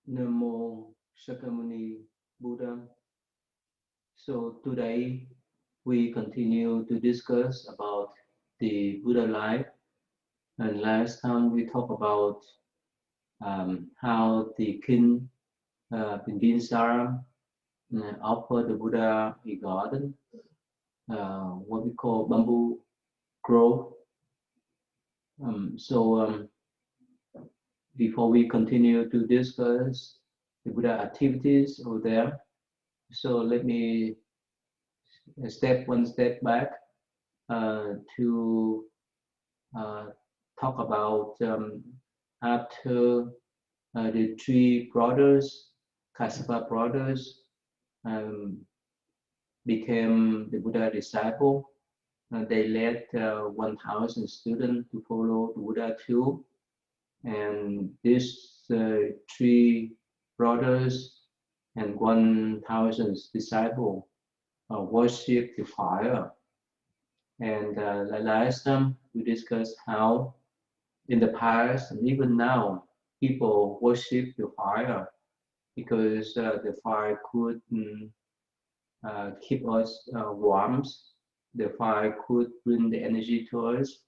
Namo Shakyamuni Buddha. So today we continue to discuss about the Buddha life. And last time we talked about how the king Bimbisara offered the Buddha a garden, what we call bamboo grove. Before we continue to discuss the Buddha activities over there, so let me step back to talk about after the three brothers, Kassapa brothers, became the Buddha disciple. They led 1,000 students to follow the Buddha too. And these three brothers and 1,000 disciples worship the fire. And last time we discussed how in the past and even now people worship the fire because the fire could keep us warm. The fire could bring the energy to us.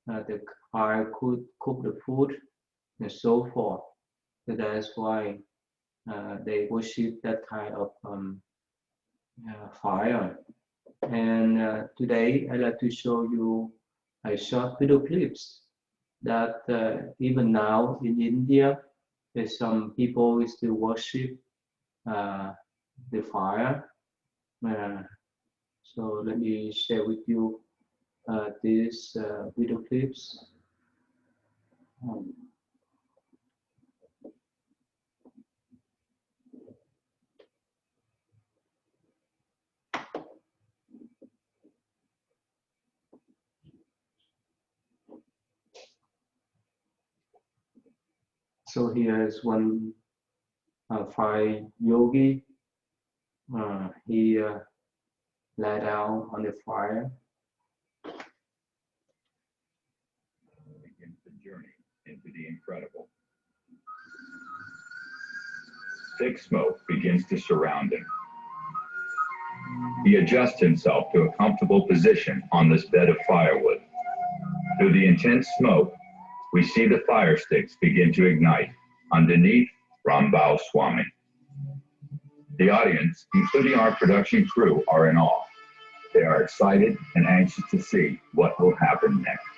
The fire could cook the food and so forth. So that's why they worship that kind of fire. And today I'd like to show you a short video clips that even now in India, there's some people who still worship the fire. So let me share with you these video clips. So here is one fire yogi. He lay down on the fire. Begins the journey into the incredible. Thick smoke begins to surround him. He adjusts himself to a comfortable position on this bed of firewood. Through the intense smoke, we see the fire sticks begin to ignite underneath Rambao Swami. The audience, including our production crew, are in awe. They are excited and anxious to see what will happen next.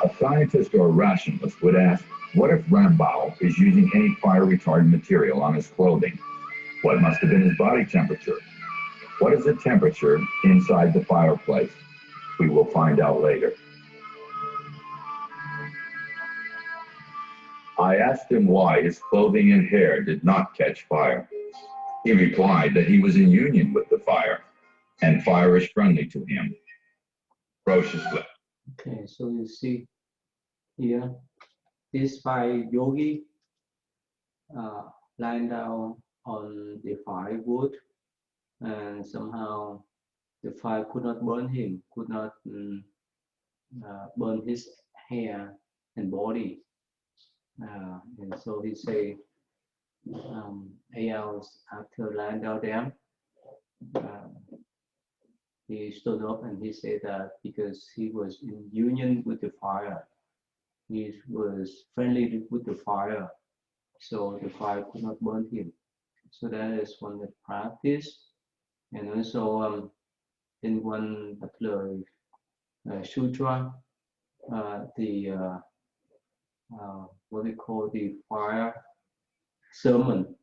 A scientist or a rationalist would ask, what if Rambao is using any fire retardant material on his clothing? What must have been his body temperature? What is the temperature inside the fireplace? We will find out later. I asked him why his clothing and hair did not catch fire. He replied that he was in union with the fire, and fire is friendly to him. Ferociously. Okay, so you see here, these five yogi lying down on the firewood, and somehow the fire could not burn him, could not burn his hair and body. And so he said, 8 hours after lying down there, he stood up and he said that because he was in union with the fire, he was friendly with the fire, so the fire could not burn him. So that is one that practice. And also in one particular sutra, what we call the fire sermon,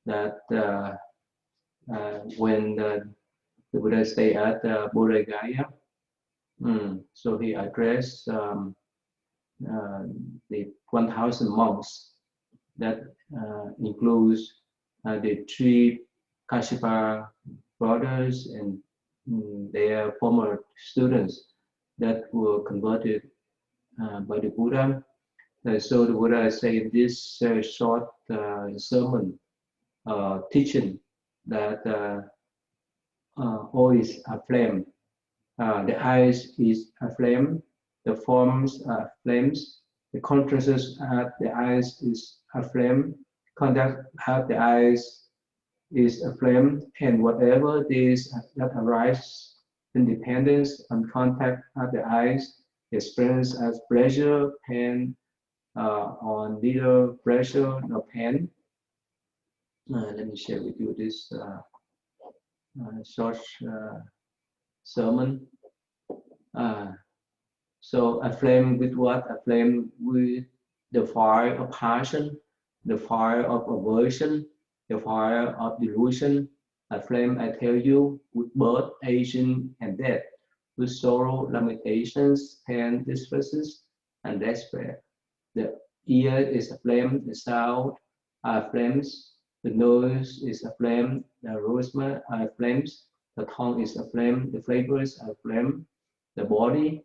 that when the Buddha stayed at Bodh Gaya, so he addressed the 1,000 monks. That includes the 3 Kashyapa brothers and their former students that were converted by the Buddha. So the Buddha said this short sermon teaching that all is a flame. The eyes is a flame, the forms are flames, the consciousness at the eyes is a flame, contact at the eyes is a flame, and whatever this that arises, independence and contact at the eyes, experience as pleasure, pain, or neither pleasure nor pain. Let me share with you this short sermon. So a flame with what? A flame with the fire of passion, the fire of aversion, the fire of delusion. A flame, I tell you, with birth, aging, and death, with sorrow, limitations, pain, distresses, and despair. The ear is a flame, the sound are flames, the nose is a flame, the aroma are flames, the tongue is a flame, the flavors are flame, the body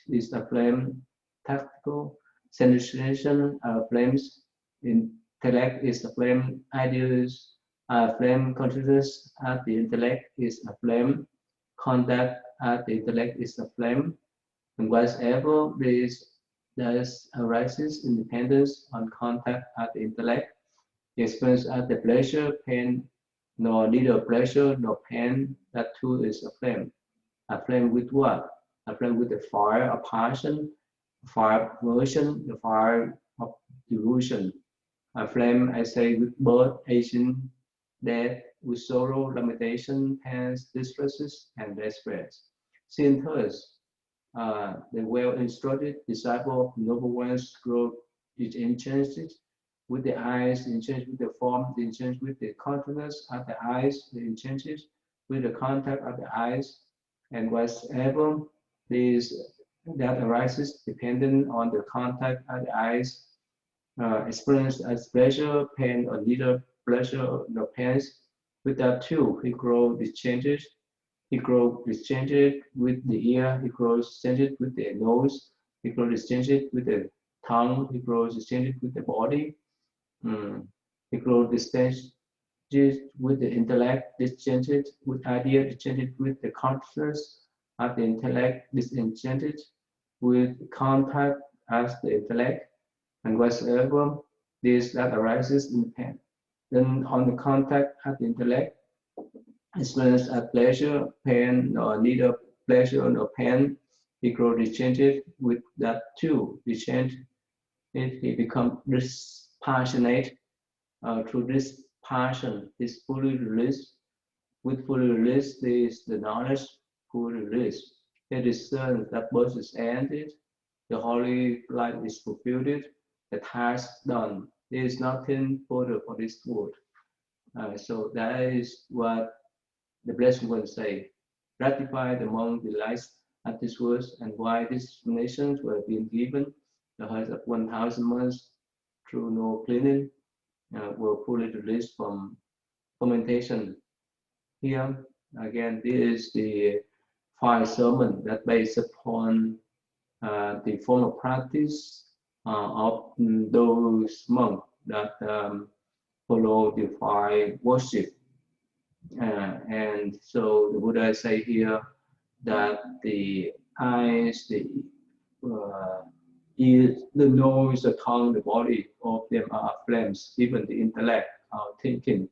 is a flame, tactical sensation are flames, intellect is a flame, ideas are flame, consciousness at the intellect is a flame, contact at the intellect is a flame, and whatever this arises independence on contact at the intellect, experience at the pleasure, pain, nor neither pleasure nor pain, that too is a flame. A flame with what? A flame with the fire of passion, fire of aversion, the fire of delusion. A flame, I say, with birth, aging, death, with sorrow, limitation, pains, distresses, and despair. Seeing thus, the well-instructed disciple of noble ones grow enchanted with the eyes, enchanted with the form, enchanted with the consciousness of the eyes, enchanted with the contact of the eyes, and whatever this that arises dependent on the contact of the eyes, experienced as pleasure, pain, or neither pleasure nor pain. With that too, he grows discharged. He grows discharged with the ear. He grows discharged with the nose. He grows discharged with the tongue. He grows discharged with the body. He grows discharged with the intellect, discharged with idea, discharged with the consciousness of the intellect, disenchanted with contact as the intellect, and whatsoever this that arises in the pen. Then on the contact at the intellect, experience at pleasure, pain, or neither pleasure nor pain, he grows discharged with that too. Discharged, he becomes dispassionate through this passion, is fully released. With fully released, is the knowledge fully released. He discerns that birth is ended, the holy life is fulfilled, the task done. There is nothing further for this world. So that is what the Blessed One say. Ratify the monk delights at this words and why these explanations were being given. The height of 1,000 months through no cleaning, were fully released from fermentation. Here, again, this is the fire sermon that based upon the form of practice of those monks that follow the fire worship. And so the Buddha say here that the eyes, the ears, the nose, the tongue, the body, all of them are flames. Even the intellect, our thinking,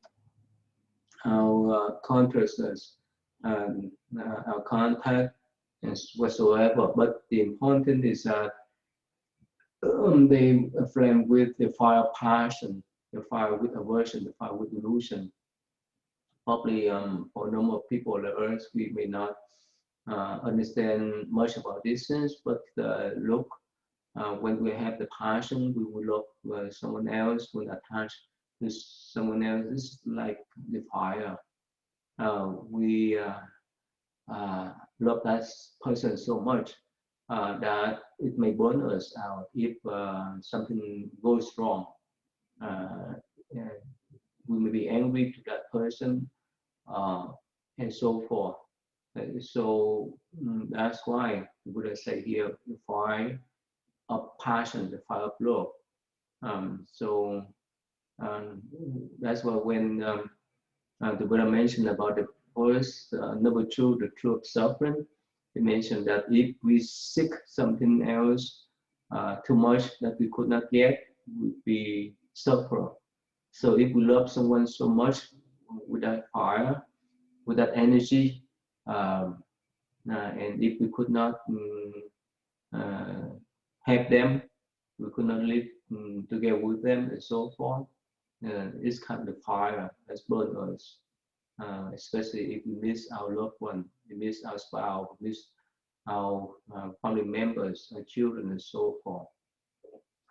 our consciousness, our contact, and whatsoever. But the important is that they flame with the fire of passion, the fire with aversion, the fire with illusion. Probably for normal people on the earth, we may not understand much about these things, but look, when we have the passion, we will love someone else, when attached to someone else. It's like the fire. We love that person so much that it may burn us out if something goes wrong. We may be angry to that person and so forth. So that's why the Buddha say here the fire of passion, the fire of love. So that's why when the Buddha mentioned about the first number two, the true suffering, he mentioned that if we seek something else too much that we could not get, we suffer. So if we love someone so much with that fire, with that energy, and if we could not have them, we could not live together with them and so forth. It's kind of fire that's burned us, especially if we miss our loved one, we miss our spouse, we miss our family members, our children, and so forth.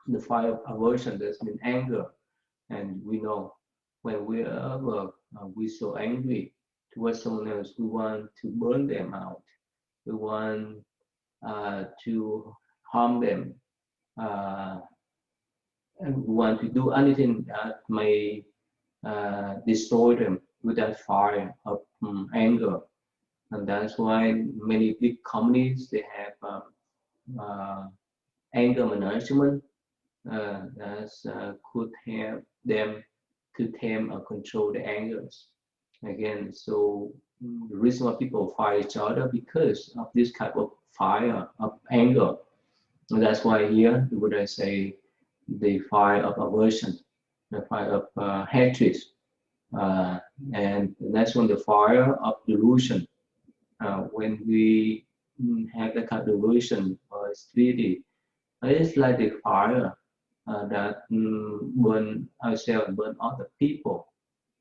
The fire of aversion, that's mean anger, and we know when we're so angry towards someone else, we want to burn them out. We want to harm them. And we want to do anything that may destroy them with that fire of anger. And that's why many big companies, they have anger management that could help them to tame or control the angers. Again, so the reason why people fight each other because of this type of fire of anger. And that's why here the Buddha say the fire of aversion, the fire of hatred, and the next one the fire of delusion. When we have that kind of delusion or steady, it's like the fire that burn ourselves, burn other people,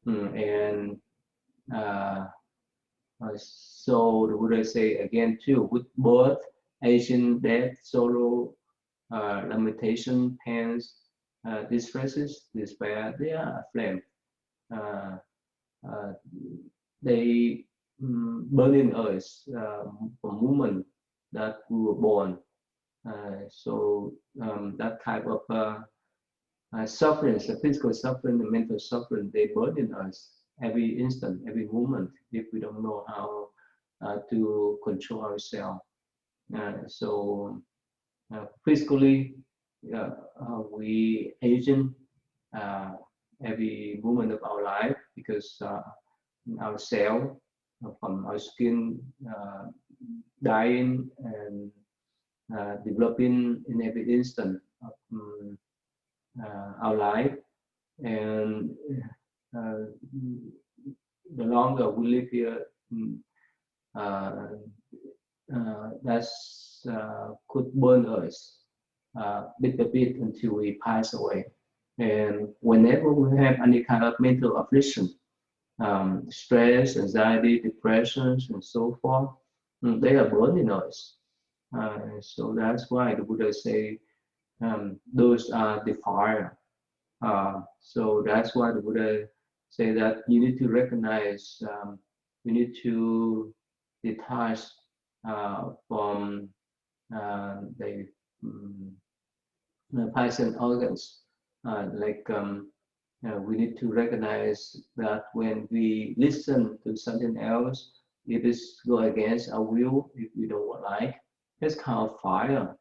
and so the Buddha say again too, with birth, aging, death, sorrow, lamentation, pains, distresses, despair, they are a flame. They burn in us from moment that we were born. So that type of suffering, the physical suffering, the mental suffering, they burn in us every instant, every moment, if we don't know how to control ourselves. So physically, we aging every moment of our life because our cell from our skin dying and developing in every instant of our life, and the longer we live here, that's could burn us bit by bit until we pass away. And whenever we have any kind of mental affliction, stress, anxiety, depressions, and so forth, they are burning us. So that's why the Buddha say those are the fire. So that's why the Buddha say that you need to recognize, you need to detach from the passion organs, like we need to recognize that when we listen to something else, if it's go against our will, if we don't like, that's kind of fire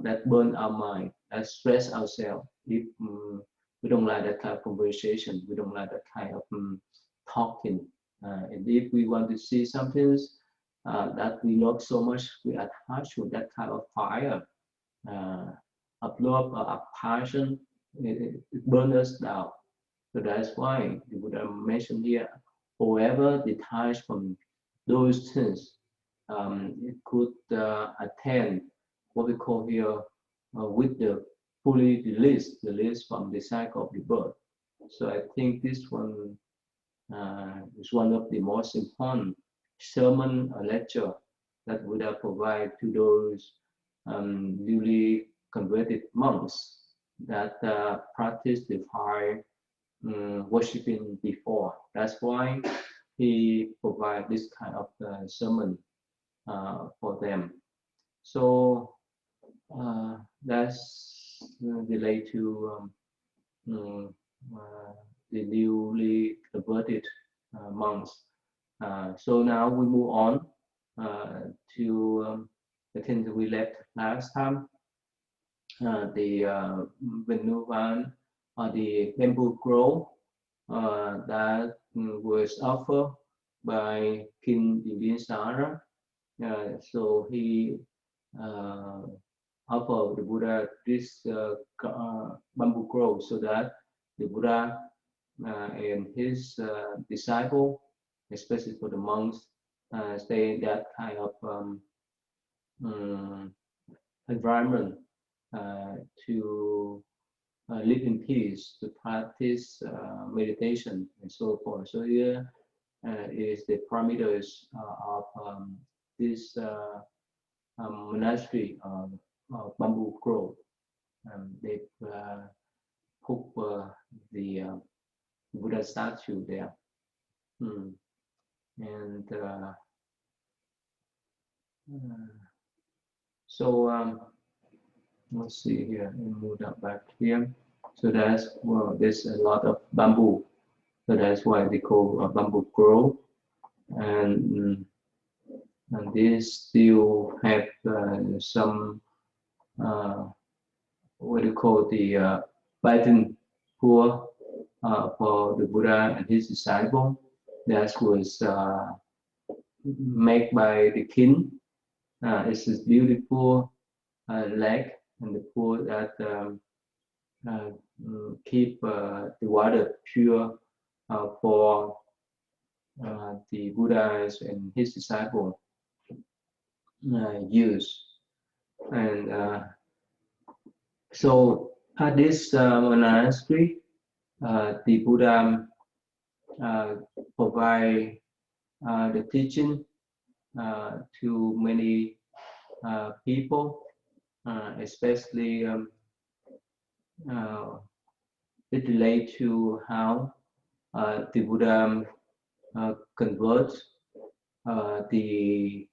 that burn our mind, that stress ourselves. If we don't like that kind of conversation, we don't like that kind of talking, and if we want to see something that we love so much, we attach with that kind of fire of love or of passion. It burns us down. So that's why the Buddha mentioned here, whoever detached from those things, it could attend what we call here with the fully released from the cycle of the birth. So I think this one is one of the most important sermon or lecture that Buddha provide to those newly converted monks that practice the fire worshiping before. That's why he provide this kind of sermon for them. So that's related to the newly converted monks. So now we move on to the thing that we left last time. The Venuvan or the bamboo grove that was offered by King Divinsara. So he offered the Buddha this bamboo grove so that the Buddha and his disciple, especially for the monks, stay in that kind of environment to live in peace, to practice meditation and so forth. So here is the parameters of this monastery of bamboo grove. They put the Buddha statue there. And so let's see here, and move that back here. So that's, well, there's a lot of bamboo. So that's why they call a bamboo grove. And this still have some, what do you call, the bathing pool for the Buddha and his disciple. That was made by the king. It's this beautiful lake and the pool that keep the water pure for the Buddhas and his disciple use. And so at this monastery, the Buddha provide the teaching to many people, especially it relates to how the Buddha convert the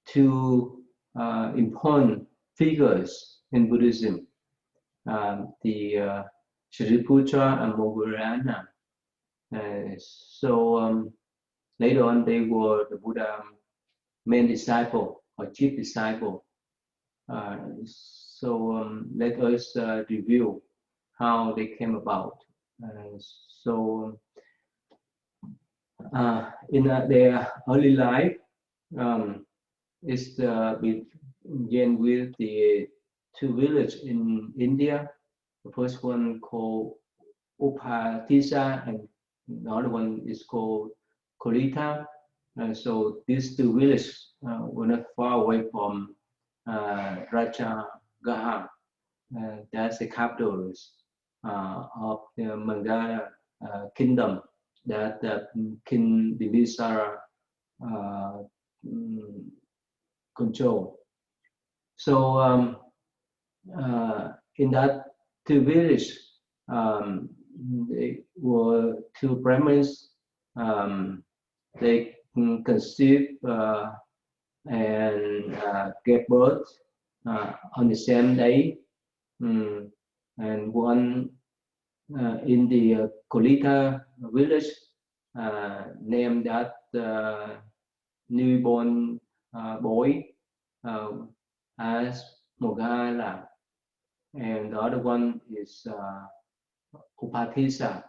two important figures in Buddhism, the Shariputra and Moggallana. So later on, they were the Buddha's main disciple or chief disciple. So let us review how they came about. So in their early life, it's began with the two villages in India. The first one called Upatisa, and the other one is called Kolita. So these two villages were not far away from Rajagaha. That's the capital of the Magadha kingdom that King Bimbisara control. So in that two villages, they were two Brahmins. They conceived and gave birth on the same day. and one in the Kolita village named that newborn boy as Mogala, and the other one is Upatissa.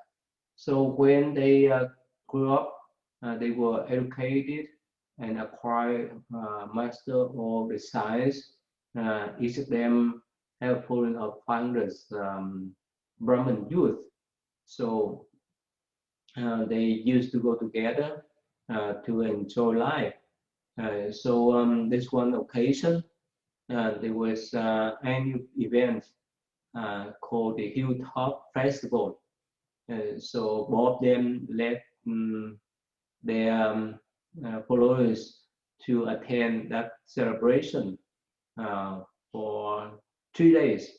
So when they grew up, they were educated and acquired master of the science. Each of them have fallen of founders Brahmin youth. So they used to go together to enjoy life. So this one occasion, there was an annual event called the Hilltop Festival. So both of them led their followers to attend that celebration for 3 days.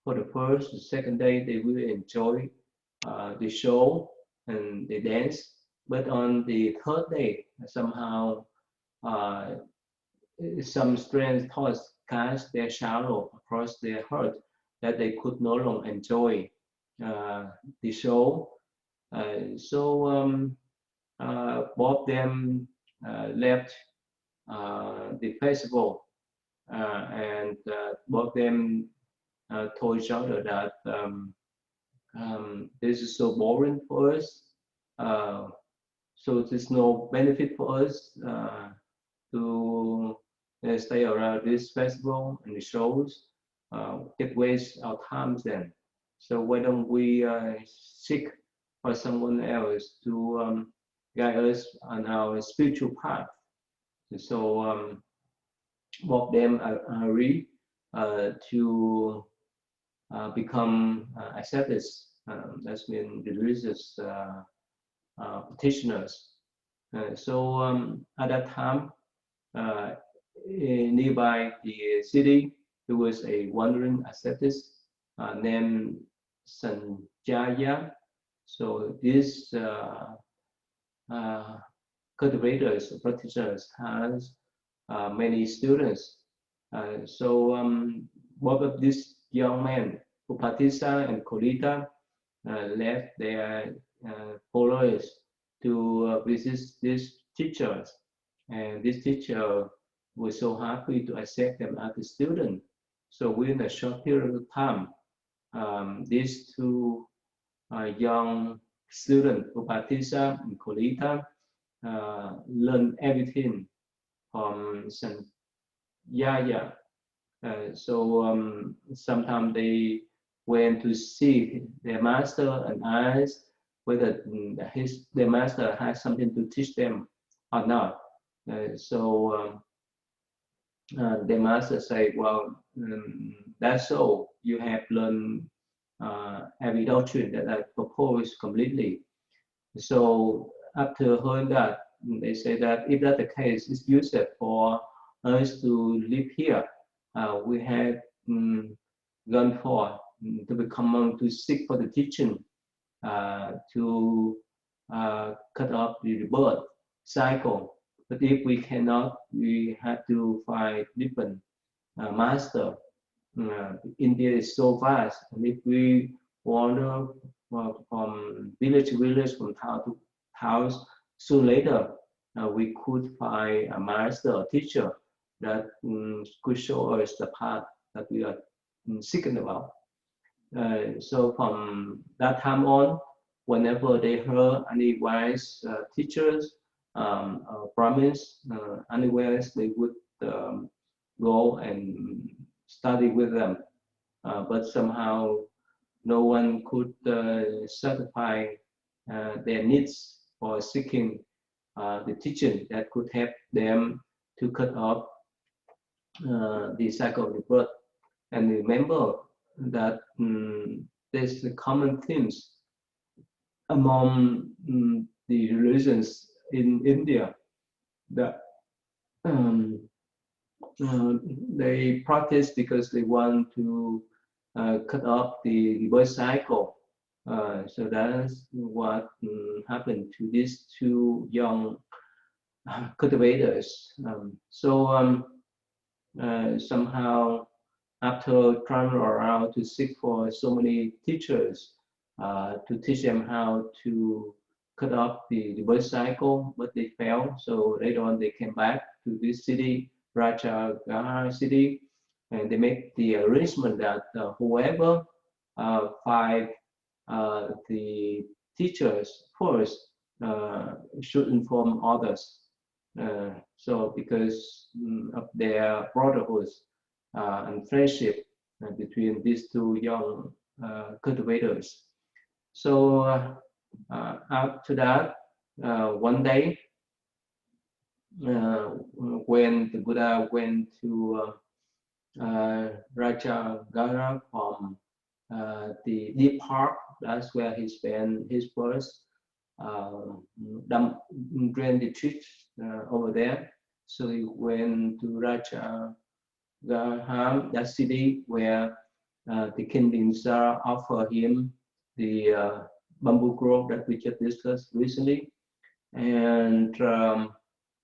For the first, the second day, they will enjoy the show and the dance. But on the third day, somehow some strange thoughts cast their shadow across their heart that they could no longer enjoy the show. Both of them left the festival, and both of them told each other that this is so boring for us, so there's no benefit for us to stay around this festival and the shows. It wastes our time then. So why don't we seek for someone else to guide us on our spiritual path? So both of them agree to become ascetics. That's mean religious practitioners. So at that time, nearby the city, there was a wandering ascetic named Sanjaya. So these cultivators, practitioners, has many students. Both of these young men, Upatissa and Kolita, left their followers to visit these teachers, and this teacher was so happy to accept them as a student. So within a short period of time, these two young students, Upatissa and Kolita, learned everything from Sanjaya. Sometimes they went to see their master and asked whether their master has something to teach them or not. The master said, well, that's all. You have learned every doctrine that I propose completely. So after hearing that, they say that if that's the case, it's useful for us to live here. We have gone for to become monk to seek for the teaching, to cut off the birth cycle. But if we cannot, we have to find different master. India is so vast, and if we wander from village to village, from town to house, soon later we could find a master or teacher that could show us the path that we are seeking about. So from that time on, whenever they heard any wise teachers, Brahmins, anywhere, they would go and study with them. But somehow no one could satisfy their needs for seeking the teaching that could help them to cut off the cycle of the birth. And remember that there's the common themes among the religions in India that they practice because they want to cut off the birth cycle. So that's what happened to these two young cultivators. Somehow after traveling around to seek for so many teachers to teach them how to cut off the birth cycle, but they failed. So later on, they came back to this city, Rajagaha city, and they make the arrangement that whoever find the teachers first should inform others. So because of their brotherhood and friendship between these two young cultivators. So after that, one day, when the Buddha went to Rajagara from the deep park, that's where he spent his first grand retreat over there. So he went to Rajagaha, that city where the king Binsara offered him the bamboo grove that we just discussed recently. And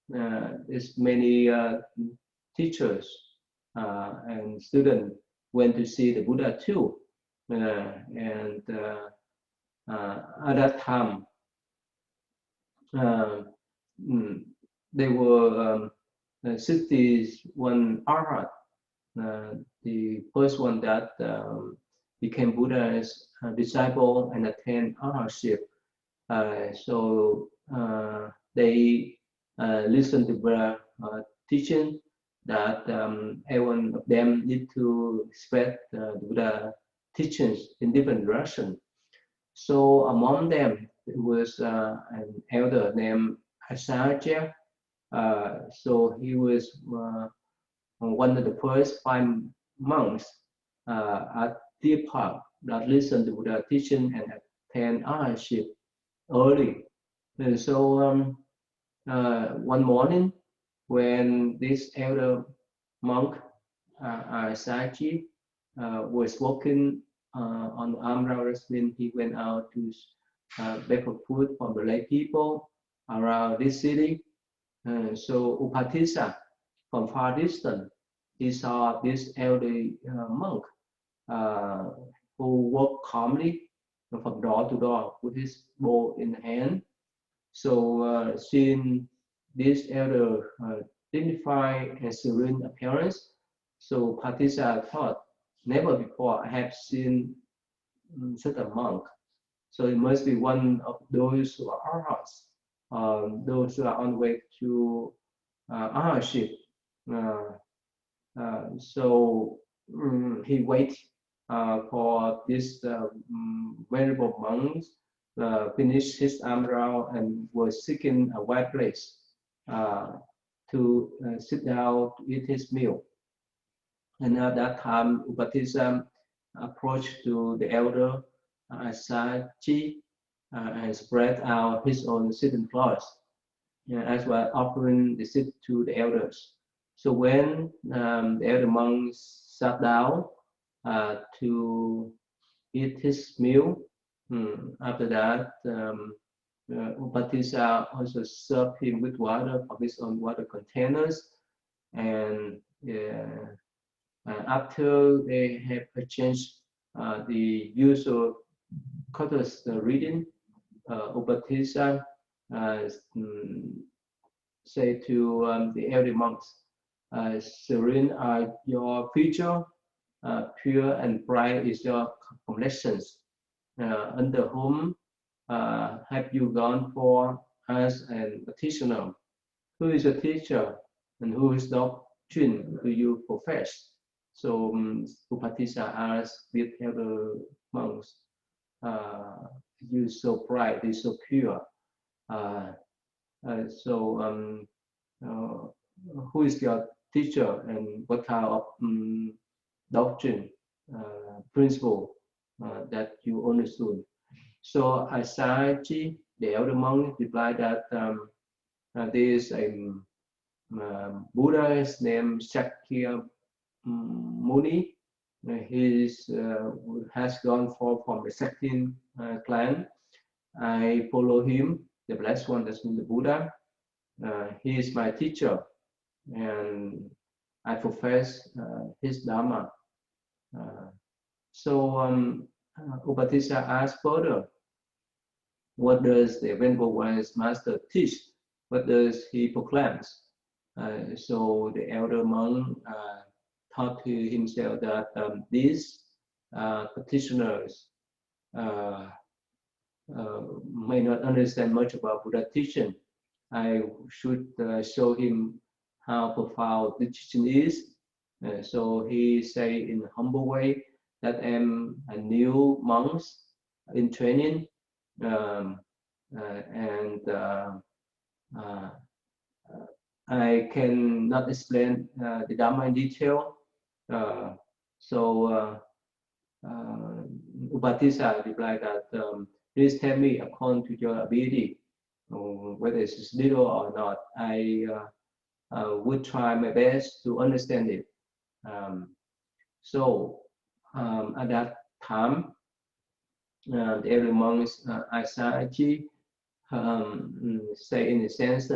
there's many teachers and students went to see the Buddha too. And at that time, there were 61 arhat. The first one that became Buddha's disciple and attained arhatship. So they listened to Buddha teaching that every one of them need to spread the Buddha teachings in different directions. So among them, there was an elder named Asarja. So he was one of the first 5 monks at Deer Park that listened to Buddha teaching and attained arhatship early. And so one morning, when this elder monk, Saji, was walking on the umbrella, when he went out to beg for food from the lay people around this city. So Upatissa, from far distance, he saw this elderly monk who walked calmly from door to door with his bowl in hand. So seeing this elder dignified and serene appearance, so Patissa thought, never before I have seen such a monk. So it must be one of those who are arhats, those who are on the way to arhatship. So he waited for this venerable monk finished his umbrella and was seeking a white place to sit down to eat his meal. And at that time, Upatissa approached to the elder Saji and spread out his own sitting cloth, as well offering the seat to the elders. So when the elder monk sat down to eat his meal, after that, Upatissa also served him with water from his own water containers. And after they have exchanged the usual courteous reading, Upatissa say to the elder monks, serene are your future, pure and bright is your complexions. Under whom have you gone for as an practitioner? Who is a teacher and who is doctrine do you profess? So Upatissa asked the elder monks, you so bright, you so pure. Who is your teacher and what kind of doctrine, principle that you understood? So Asaji, the elder monk, replied that there is a Buddha named Shakya Muni. He has gone forth from the Saktin clan. I follow him, the blessed one, that's the Buddha. He is my teacher, and I profess his Dharma. Upatissa asked further, what does the Venerable One's Master teach? What does he proclaim? So the elder monk thought to himself that these petitioners may not understand much about Buddha teaching. I should show him how profound the teaching is. So he say in a humble way that I'm a new monk in training, and I cannot explain the Dhamma in detail. Upatissa replied that please tell me according to your ability, whether it's little or not. I would try my best to understand it. At that time, the elder monks Asaji say in the sense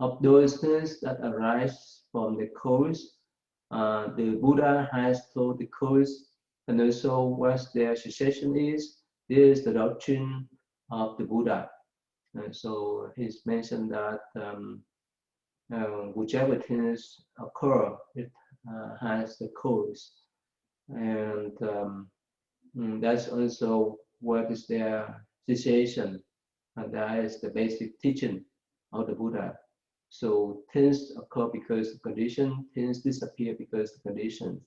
of those things that arise from the cause, the Buddha has told the cause, and also what their cessation is. This is the doctrine of the Buddha. And so he's mentioned that whichever things occur, it has the cause, and that's also what is their cessation, and that is the basic teaching of the Buddha. So things occur because of condition, things disappear because of conditions.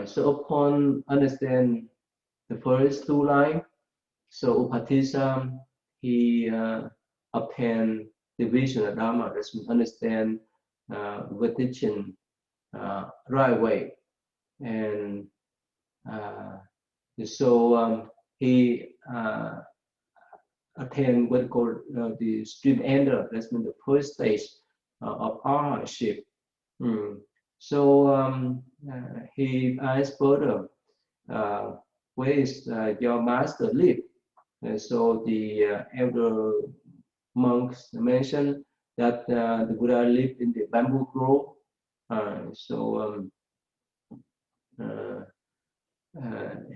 So upon understand the first two lines, so Upatissa, he obtained the vision of Dharma, that we understand the teaching right way. And he attained what we call the stream ender, that's mean the first stage of arahantship. He asked further, where is your master live? So the elder monks mentioned that the Buddha lived in the bamboo grove.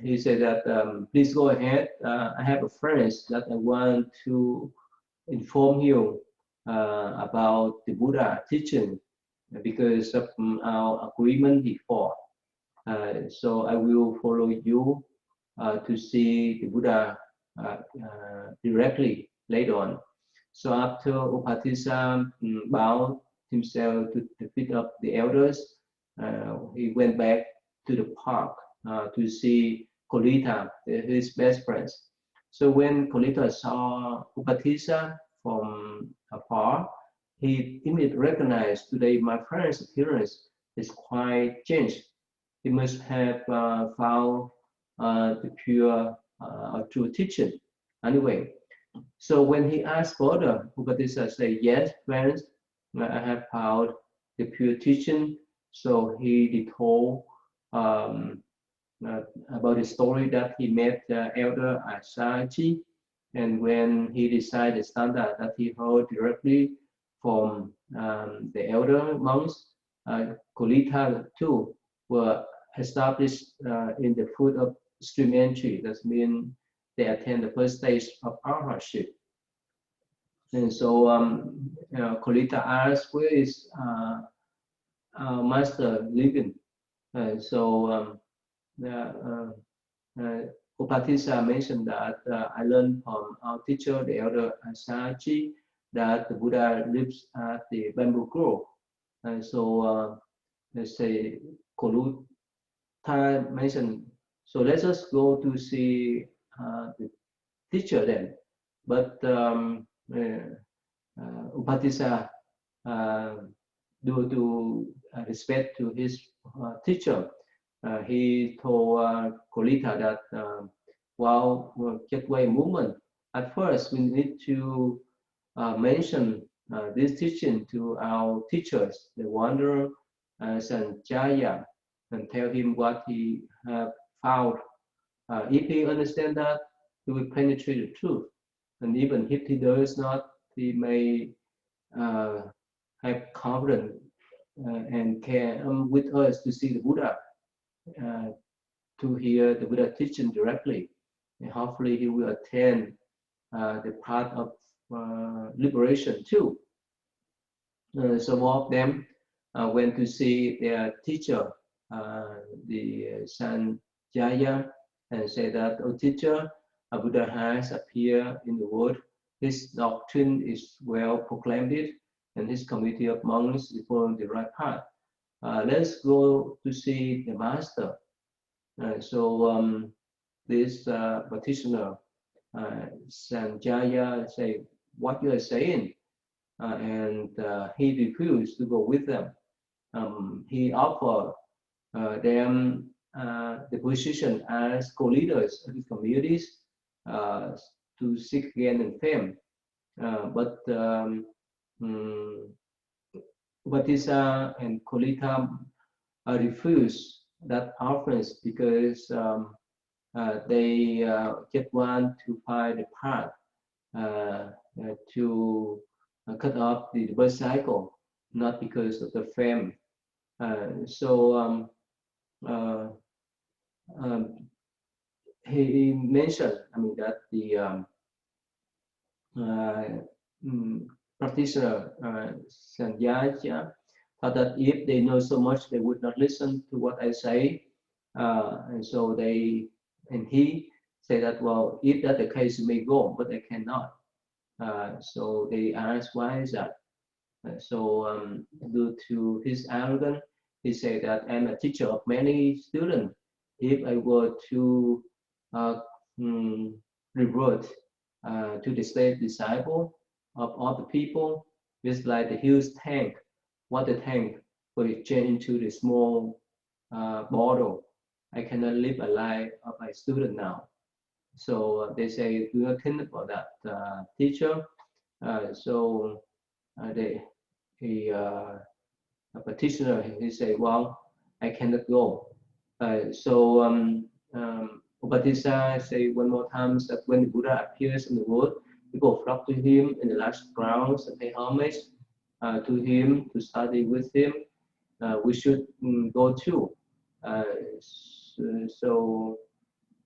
He said that please go ahead. I have a friend that I want to inform you about the Buddha teaching because of our agreement before. So I will follow you to see the Buddha directly later on. So after Upatissa bowed himself to the feet of the elders, he went back to the park to see Kolita, his best friends. So when Kolita saw Upatissa from afar, he immediately recognized today my friend's appearance is quite changed. He must have found the pure true teaching. Anyway, so when he asked further, Upatissa said, yes, friends, I have found the pure teaching. So he told about the story that he met Elder Asaji, and when he decided standard that he heard directly from the elder monks, Kolita too were established in the foot of stream entry. That means they attend the first stage of arahantship. And so Kolita asked, where is our master living? Upatissa mentioned that I learned from our teacher, the elder Asaji, that the Buddha lives at the bamboo grove. And so let's say Kolita mentioned, so let us go to see the teacher then. But Upatissa, due to respect to his teacher, he told Kolita that while just wait a moment, at first we need to mention this teaching to our teachers, the wanderer Sanjaya, and tell him what he have found. If he understands that, he will penetrate the truth. And even if he does not, he may have confidence and care with us to see the Buddha to hear the Buddha teaching directly. And hopefully he will attain the path of liberation too. Some of them went to see their teacher, the Sanjaya, and say that, "Oh teacher, a Buddha has appeared in the world. His doctrine is well proclaimed, and his community of monks is following the right path. Let's go to see the master." So this practitioner, Sanjaya, say, "What you are saying?" And he refused to go with them. He offered them the position as co-leaders of the communities to seek gain and fame. But Batisa and Kolita refused that offerings because they just want to find a path to cut off the birth cycle, not because of the fame. He mentioned, I mean, that the practitioner Sanjaya thought that if they know so much, they would not listen to what I say, and so he said that, well, if that's the case, you may go, but I cannot. So they asked, why is that? Due to his arrogance, he said that I'm a teacher of many students. If I were to revert to the state disciple of all the people, it's like the huge tank, water tank, will change into the small bottle. I cannot live a life of a student now. So they say, do not think about that, teacher. A petitioner, he said, well, I cannot go. Upatissa say one more time that when the Buddha appears in the world, people flock to him in the large crowds and pay homage to him, to study with him. We should go too.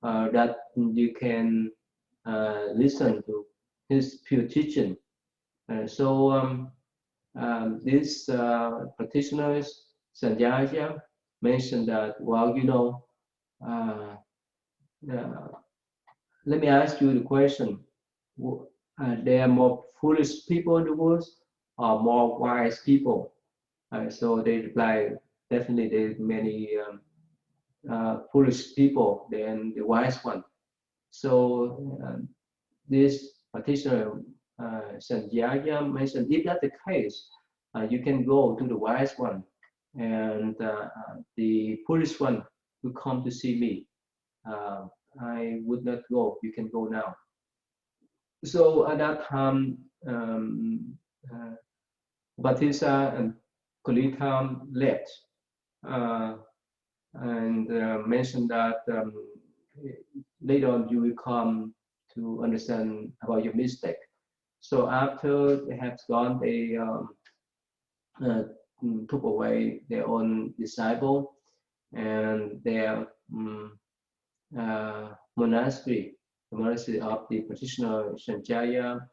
That you can listen to his pure teaching. These practitioners, Sanjaya, mentioned that, well, you know, let me ask you the question. There are more foolish people in the world or more wise people? So they reply, definitely there are many foolish people than the wise one. So this practitioner Sanjaya mentioned, if that's the case, you can go to the wise one, and the foolish one will come to see me. I would not go. You can go now. So at that time, Batisa and Kolita left and mentioned that later on you will come to understand about your mistake. So after they have gone, they took away their own disciple, and their monastery, the monastery of the practitioner Sanjaya,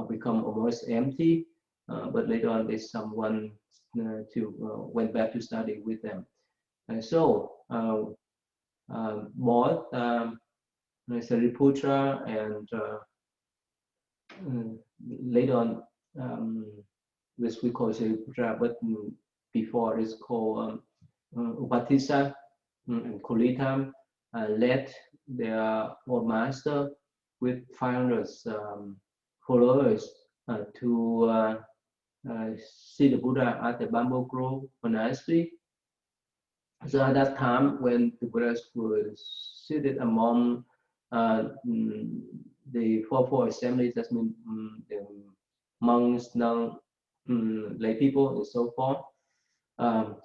become almost empty. But later on, there's someone went back to study with them. And so both Sariputra and later on, which we call Sariputra, but before it's called Upatissa and Kolita, led their old master with 500 followers to see the Buddha at the Bamboo Grove Monastery. So at that time, when the Buddha was seated among the four assemblies, that means the monks, lay people, and so forth.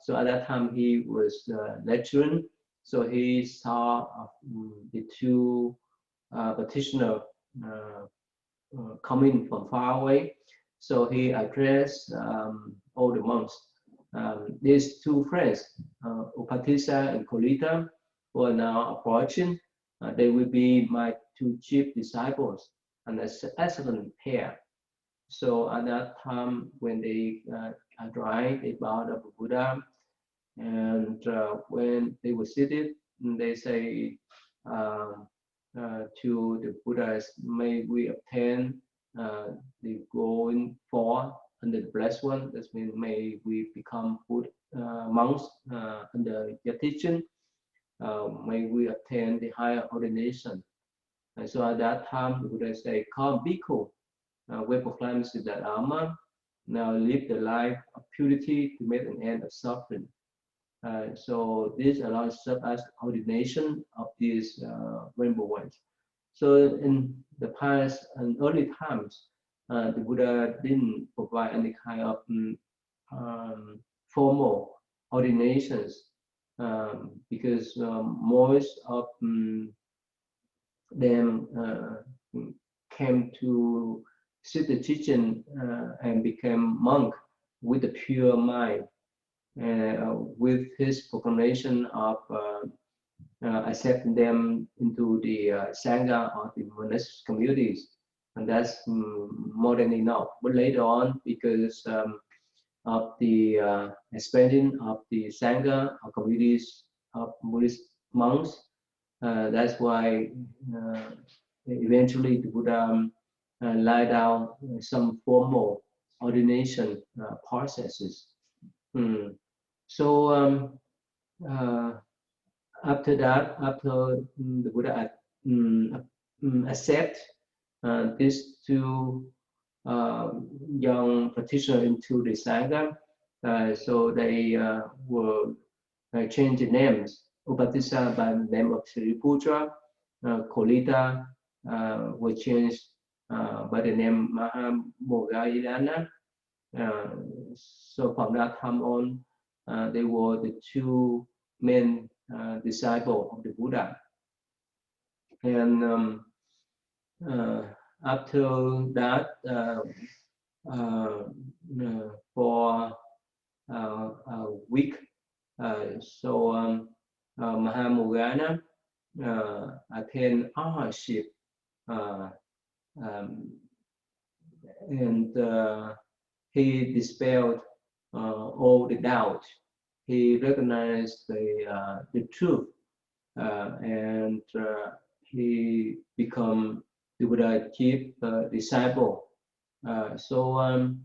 So at that time, he was lecturing. So he saw the two practitioners coming from far away. So he addressed all the monks. These two friends, Upatissa and Kolita, who are now approaching. They will be my two chief disciples, an excellent pair. So at that time, when they arrived, they bowed up to Buddha, and when they were seated, they say to the Buddhas, may we obtain the golden form under the blessed one. That means may we become good monks under your teaching. May we obtain the higher ordination. And so at that time, the Buddha say, come, bhikkhu, we proclaim that Dharma, now live the life of purity to make an end of suffering. So this allows serve as ordination of these rainbow ones. So in the past and early times, the Buddha didn't provide any kind of formal ordinations because most of them came to see the teaching and became monk with a pure mind. With his proclamation of accepting them into the Sangha or the monastic communities. And that's more than enough. But later on, because of the expansion of the Sangha or communities of Buddhist monks, that's why eventually the Buddha laid down some formal ordination processes. So after that, after the Buddha accept these two young practitioners into the Sangha, so they will change the names. Upatissa by the name of Sriputra, Kolita was changed by the name Mahamogayana. So from that time on, they were the two main disciples of the Buddha. And after that, for a week, so Mahamogana attained arahantship, and he dispelled all the doubt. He recognized the truth, and he became the Buddha chief disciple. So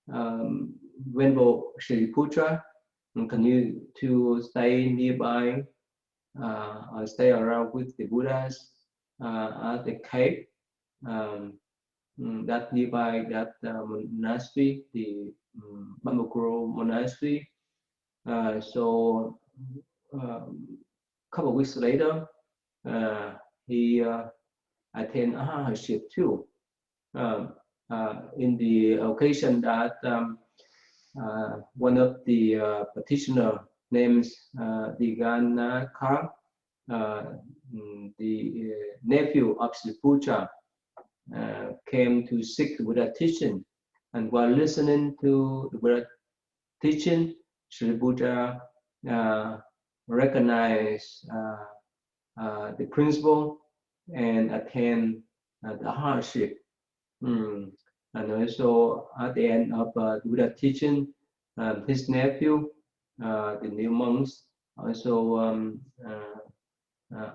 Venerable Shriputra continued to stay nearby, or stay around with the Buddhas at the cave. That nearby that monastery, the Bamboo Grove Monastery. So a couple of weeks later, he attained arahantship too. In the occasion that one of the practitioner named Diganakar, the nephew of Sriputra, came to seek the Buddha teaching, and while listening to the Buddha teaching, Sriputra recognized the principle and attained the arahantship. And also at the end of the Buddha teaching, his nephew, the new monks, also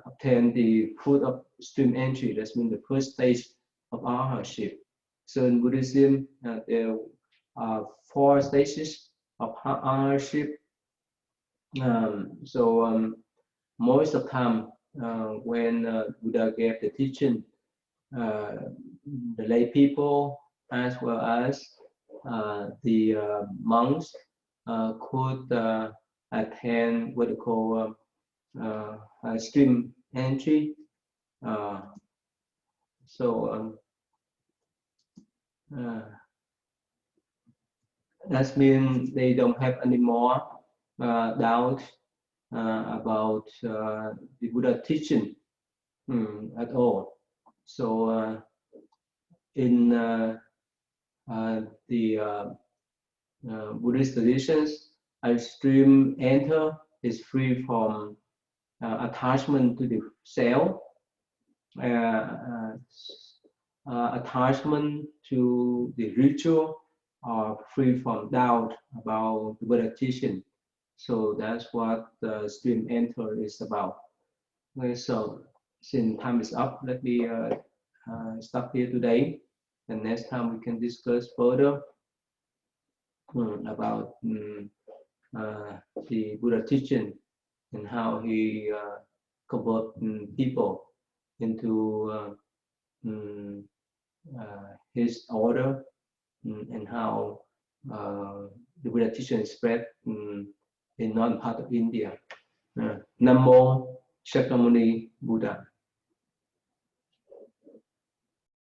obtained the fruit of stream entry. That's mean the first stage of arahantship. So in Buddhism, there are 4 stages of arahantship. So most of the time, when Buddha gave the teaching, the lay people as well as the monks could attain what they call stream entry. So that means they don't have any more doubt about the Buddha teaching at all. So in the Buddhist traditions, a stream enter is free from attachment to the self, attachment to the ritual, or free from doubt about the Buddha teaching. So that's what the stream enter is about. Okay, so since time is up, let me stop here today. And next time we can discuss further about the Buddha teaching and how he convert people into his order, and how the Buddha teaching spread in northern part of India. Nam Mô Shakyamuni Buddha.